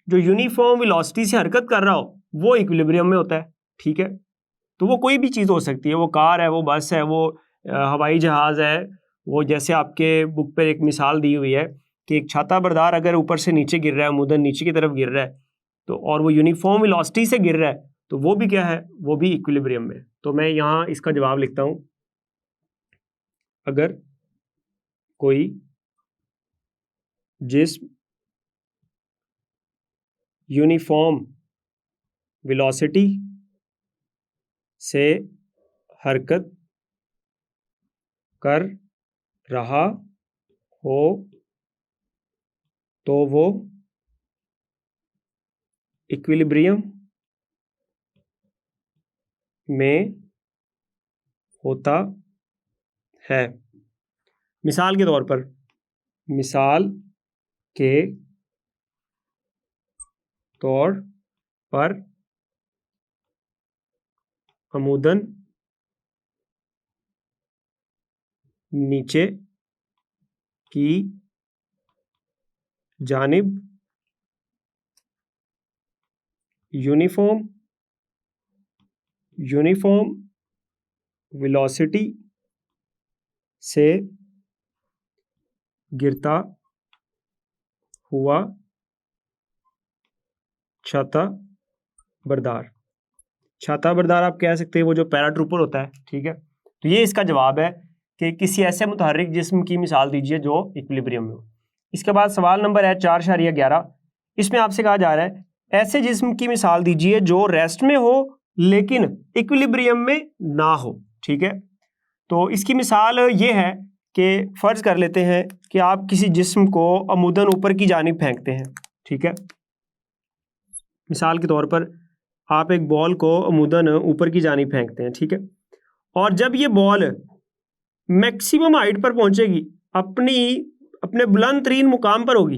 जो यूनिफॉर्म वेलोसिटी से हरकत कर रहा हो वो इक्विलिब्रियम में होता है, ठीक है। तो वो कोई भी चीज़ हो सकती है, वो कार है, वो बस है, वो हवाई जहाज़ है, वो जैसे आपके बुक पर एक मिसाल दी हुई है कि एक छाता बरदार अगर ऊपर से नीचे गिर रहा है, मुदन नीचे की तरफ गिर रहा है, तो और वो यूनिफॉर्म वेलोसिटी से गिर रहा है, तो वो भी क्या है, वो भी इक्विलिब्रियम में। तो मैं यहाँ इसका जवाब लिखता हूँ, अगर कोई जिस्म यूनिफॉर्म वेलोसिटी से हरकत कर रहा हो तो वो इक्विलिब्रियम में होता है। मिसाल के तौर पर अमुदन नीचे की जानिब यूनिफॉर्म वेलोसिटी से गिरता हुआ छाता बरदार आप कह सकते हैं, वो जो पैराट्रूपर होता है, ठीक है। तो ये इसका जवाब है कि किसी ऐसे मुतहर्रिक जिस्म की मिसाल दीजिए जो इक्विलिब्रियम में हो। इसके बाद सवाल नंबर है 4.11। इसमें आपसे कहा जा रहा है ऐसे जिस्म की मिसाल दीजिए जो रेस्ट में हो लेकिन इक्विलिब्रियम में ना हो, ठीक है। तो इसकी मिसाल ये है कि फ़र्ज़ कर लेते हैं कि आप किसी जिस्म को अमुदन ऊपर की जानिब फेंकते हैं, ठीक है। मिसाल के तौर पर आप एक बॉल को अमुदन ऊपर की जानिब फेंकते हैं, ठीक है। और जब ये बॉल मैक्सिमम हाइट पर पहुंचेगी, अपने बुलंद तरीन मुकाम पर होगी,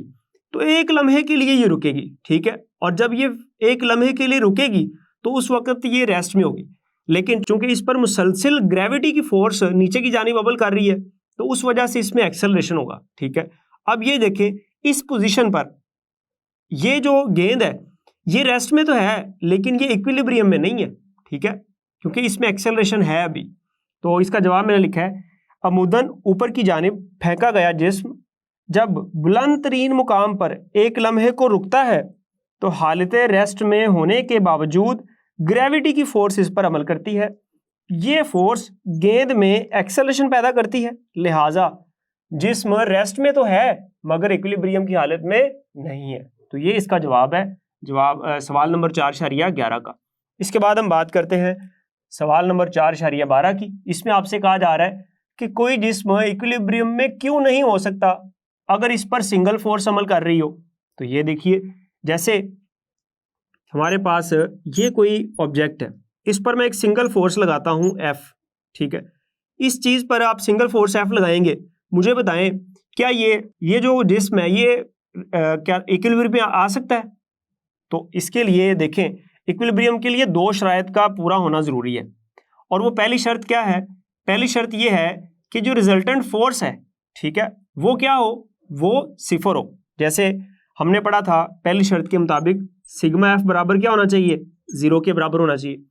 तो एक लम्हे के लिए ये रुकेगी, ठीक है। और जब ये एक लम्हे के लिए रुकेगी तो उस वक्त ये रेस्ट में होगी, लेकिन चूंकि इस पर मुसलसिल ग्रेविटी की फोर्स नीचे की जानिब बबल कर रही है तो उस वजह से इसमें एक्सेलरेशन होगा, ठीक है। अब ये देखें, इस पोजीशन पर ये जो गेंद है ये रेस्ट में तो है लेकिन ये इक्विलिब्रियम में नहीं है, ठीक है, क्योंकि इसमें एक्सेलरेशन है अभी। तो इसका जवाब मैंने लिखा है अमुदन ऊपर की जानिब फेंका गया जिस्म जब बुलंद तरीन मुकाम पर एक लम्हे को रुकता है तो हालत रेस्ट में होने के बावजूद ग्रेविटी की फोर्स इस पर अमल करती है। ये फोर्स गेंद में एक्सेलरेशन पैदा करती है, लिहाजा जिस्म रेस्ट में तो है मगर इक्विलिब्रियम की हालत में नहीं है। तो ये इसका जवाब है, सवाल नंबर 4.11 का। इसके बाद हम बात करते हैं सवाल नंबर 4.12 की। इसमें आपसे कहा जा रहा है कि कोई जिस्म इक्विलिब्रियम में क्यों नहीं हो सकता अगर इस पर सिंगल फोर्स अमल कर रही हो। तो ये देखिए, जैसे हमारे पास ये कोई ऑब्जेक्ट है, इस पर मैं एक सिंगल फोर्स लगाता हूं F, ठीक है। इस चीज पर आप सिंगल फोर्स F लगाएंगे, मुझे बताएं क्या ये जो जिस्म है ये क्या इक्विलिब्रियम में आ सकता है। तो इसके लिए देखें, इक्विलिब्रियम के लिए दो शराइत का पूरा होना जरूरी है, और वो पहली शर्त क्या है, पहली शर्त ये है कि जो रिजल्टेंट फोर्स है, ठीक है, वो क्या हो, वो सिफर हो। जैसे हमने पढ़ा था पहली शर्त के मुताबिक सिग्मा एफ बराबर क्या होना चाहिए, 0 के बराबर होना चाहिए।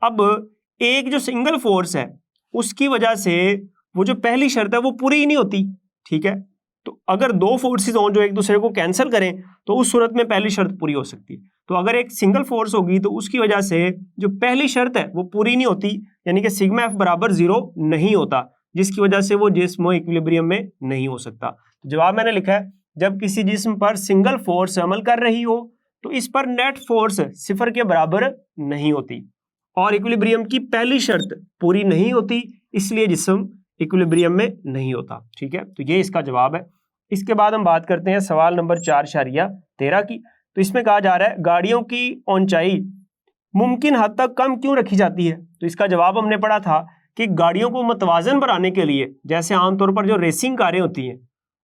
अब एक जो सिंगल फोर्स है उसकी वजह से वो जो पहली शर्त है वो पूरी ही नहीं होती, ठीक है। तो अगर दो फोर्सेस हों जो एक दूसरे को कैंसिल करें तो उस सूरत में पहली शर्त पूरी हो सकती है। तो अगर एक सिंगल फोर्स होगी तो उसकी वजह से जो पहली शर्त है वो पूरी नहीं होती, यानी कि सिग्मा एफ बराबर 0 नहीं होता, जिसकी वजह से वो जिस्म इक्विलिब्रियम में नहीं हो सकता। तो जवाब मैंने लिखा है जब किसी जिस्म पर सिंगल फोर्स अमल कर रही हो तो इस पर नेट फोर्स सिफर के बराबर नहीं होती और इक्विलिब्रियम की पहली शर्त पूरी नहीं होती, इसलिए जिस्म इक्विलिब्रियम में नहीं होता, ठीक है। तो ये इसका जवाब है। इसके बाद हम बात करते हैं सवाल नंबर 4.13 की। तो इसमें कहा जा रहा है गाड़ियों की ऊंचाई मुमकिन हद तक कम क्यों रखी जाती है। तो इसका जवाब हमने पढ़ा था कि गाड़ियों को मतवाजन बनाने के लिए, जैसे आमतौर पर जो रेसिंग कारें होती हैं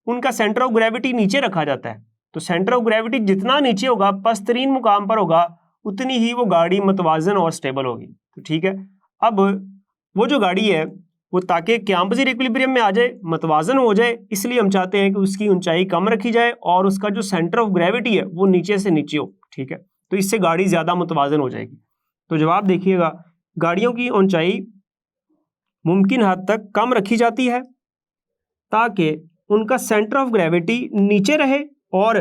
उनका सेंटर ऑफ ग्रेविटी नीचे रखा जाता है। तो सेंटर ऑफ ग्रेविटी जितना नीचे होगा, पस्तरीन मुकाम पर होगा, उतनी ही वो गाड़ी मतवाजन और स्टेबल होगी। तो ठीक है, अब वो जो गाड़ी है वो ताकि कैंपसिर इक्विलिब्रियम में आ जाए, मतवाजन हो जाए, इसलिए हम चाहते हैं कि उसकी ऊंचाई कम रखी जाए और उसका जो सेंटर ऑफ ग्रेविटी है वो नीचे से नीचे हो, ठीक है। तो इससे गाड़ी ज़्यादा मतवाजन हो जाएगी। तो जवाब देखिएगा, गाड़ियों की ऊंचाई मुमकिन हद तक कम रखी जाती है ताकि उनका सेंटर ऑफ ग्रेविटी नीचे रहे और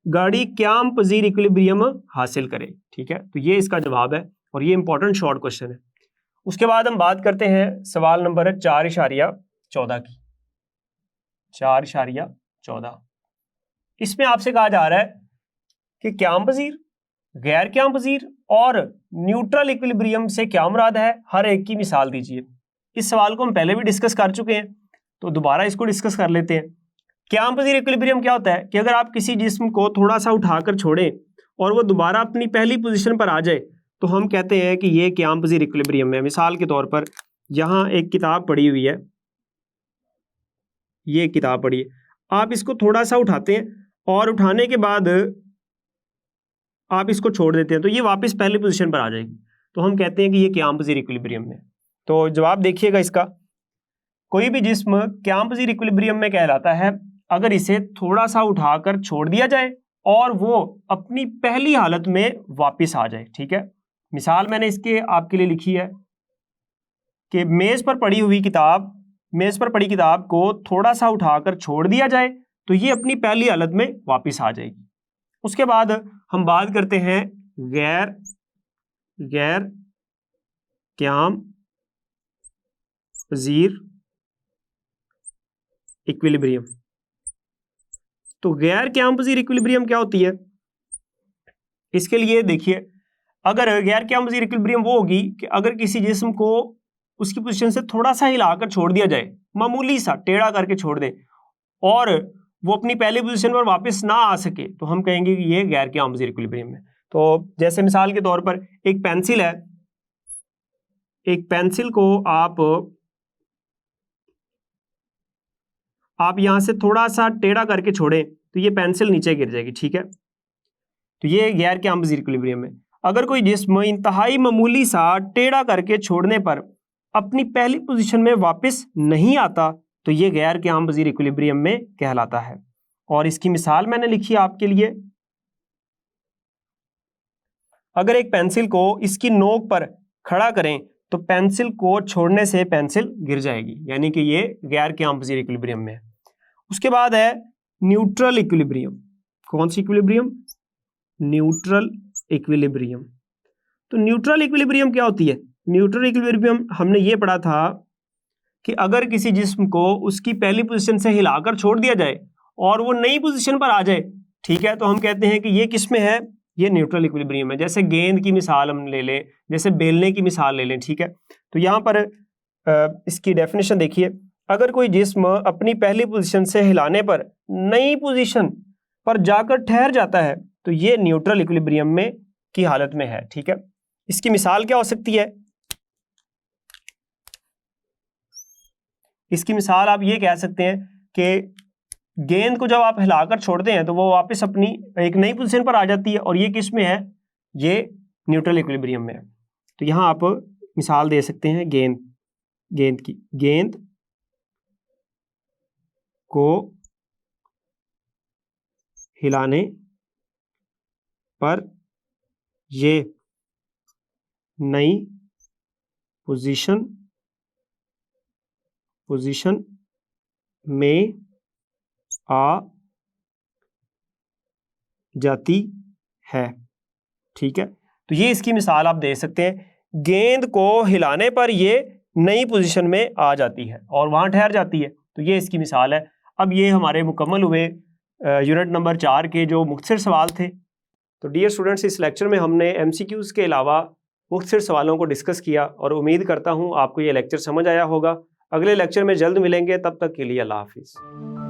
गाड़ी क्याम पजीर इक्विलिब्रियम हासिल करे, ठीक है। तो ये इसका जवाब है। और ये इंपॉर्टेंट शॉर्ट क्वेश्चन है। उसके बाद हम बात करते हैं सवाल नंबर 4.14 की। 4.14 इसमें आपसे कहा जा रहा है कि क्याम पजीर, गैर क्याम पजीर और न्यूट्रल इक्विलिब्रियम से क्या मुराद है, हर एक की मिसाल दीजिए। इस सवाल को हम पहले भी डिस्कस कर चुके हैं, तो दोबारा इसको डिस्कस कर लेते हैं। क्याम पजीर इक्विलिब्रियम क्या होता है कि अगर आप किसी जिस्म को थोड़ा सा उठाकर छोड़ें और वो दोबारा अपनी पहली पोजीशन पर आ जाए तो हम कहते हैं कि ये क्याम पजीर इक्विलिब्रियम है। मिसाल के तौर पर यहाँ एक किताब पड़ी हुई है, ये किताब पड़ी है, आप इसको थोड़ा सा उठाते हैं और उठाने के बाद आप इसको छोड़ देते हैं तो ये वापस पहली पोजीशन पर आ जाएगी, तो हम कहते हैं कि ये क्याम पजीर इक्विलिब्रियम में। तो जवाब देखिएगा इसका, कोई भी जिस्म क्याम पजीर इक्विलिब्रियम में कहलाता है अगर इसे थोड़ा सा उठाकर छोड़ दिया जाए और वो अपनी पहली हालत में वापस आ जाए। ठीक है, मिसाल मैंने इसके आपके लिए लिखी है कि मेज पर पड़ी किताब को थोड़ा सा उठाकर छोड़ दिया जाए तो ये अपनी पहली हालत में वापस आ जाएगी। उसके बाद हम बात करते हैं गैर क्याम पजीर इक्विलिब्रियम। तो गैर क्याम पजीर इक्विलिब्रियम क्या होती है, इसके लिए देखिए, अगर गैर क्याम पजीर इक्विलिब्रियम वो होगी कि अगर किसी जिस्म को उसकी पोजीशन से थोड़ा सा हिलाकर छोड़ दिया जाए, मामूली सा टेढ़ा करके छोड़ दे और वो अपनी पहली पोजीशन पर वापस ना आ सके, तो हम कहेंगे कि ये गैर क्याम पजीर इक्विलिब्रियम है। तो जैसे मिसाल के तौर पर एक पेंसिल है, एक पेंसिल को आप यहां से थोड़ा सा टेढ़ा करके छोड़ें तो ये पेंसिल नीचे गिर जाएगी। ठीक है, तो ये गैर क्याम पजीर इक्विलिब्रियम है। अगर कोई जिस्म इंतहाई मामूली सा टेढ़ा करके छोड़ने पर अपनी पहली पोजीशन में वापस नहीं आता तो ये गैर क्याम पजीर इक्विलिब्रियम में कहलाता है। और इसकी मिसाल मैंने लिखी आपके लिए, अगर एक पेंसिल को इसकी नोक पर खड़ा करें तो पेंसिल को छोड़ने से पेंसिल गिर जाएगी, यानी कि ये गैर क्याम पजीर इक्विलिब्रियम में है। उसके बाद है न्यूट्रल इक्विलिब्रियम। कौन सी इक्विलिब्रियम? Neutral equilibrium. तो न्यूट्रल इक्विलिब्रियम क्या होती है? न्यूट्रल इक्विलिब्रियम हमने ये पढ़ा था कि अगर किसी जिस्म को उसकी पहली पोजीशन से हिलाकर छोड़ दिया जाए और वो नई पोजीशन पर आ जाए, ठीक है, तो हम कहते हैं कि ये किस में है, ये न्यूट्रल इक्विलिब्रियम है। जैसे गेंद की मिसाल हम ले लें, जैसे बेलने की मिसाल ले लें। ठीक है, तो यहाँ पर इसकी डेफिनेशन देखिए, अगर कोई जिस्म अपनी पहली पोजीशन से हिलाने पर नई पोजीशन पर जाकर ठहर जाता है तो ये न्यूट्रल इक्विलिब्रियम में की हालत में है। ठीक है, इसकी मिसाल क्या हो सकती है? इसकी मिसाल आप ये कह सकते हैं कि गेंद को जब आप हिलाकर छोड़ते हैं तो वो वापस अपनी एक नई पोजीशन पर आ जाती है, और ये किस में है? ये न्यूट्रल इक्विलिब्रियम में है। तो यहां आप मिसाल दे सकते हैं गेंद की। गेंद को हिलाने पर ये नई पोजीशन में आ जाती है। ठीक है, तो ये इसकी मिसाल आप दे सकते हैं, गेंद को हिलाने पर ये नई पोजीशन में आ जाती है और वहां ठहर जाती है, तो ये इसकी मिसाल है। अब ये हमारे मुकम्मल हुए यूनिट नंबर 4 के जो मुख्तसर सवाल थे। तो डियर स्टूडेंट्स, इस लेक्चर में हमने MCQs के अलावा मुख्तसर सवालों को डिस्कस किया और उम्मीद करता हूँ आपको ये लेक्चर समझ आया होगा। अगले लेक्चर में जल्द मिलेंगे, तब तक के लिए अल्लाह हाफिज़।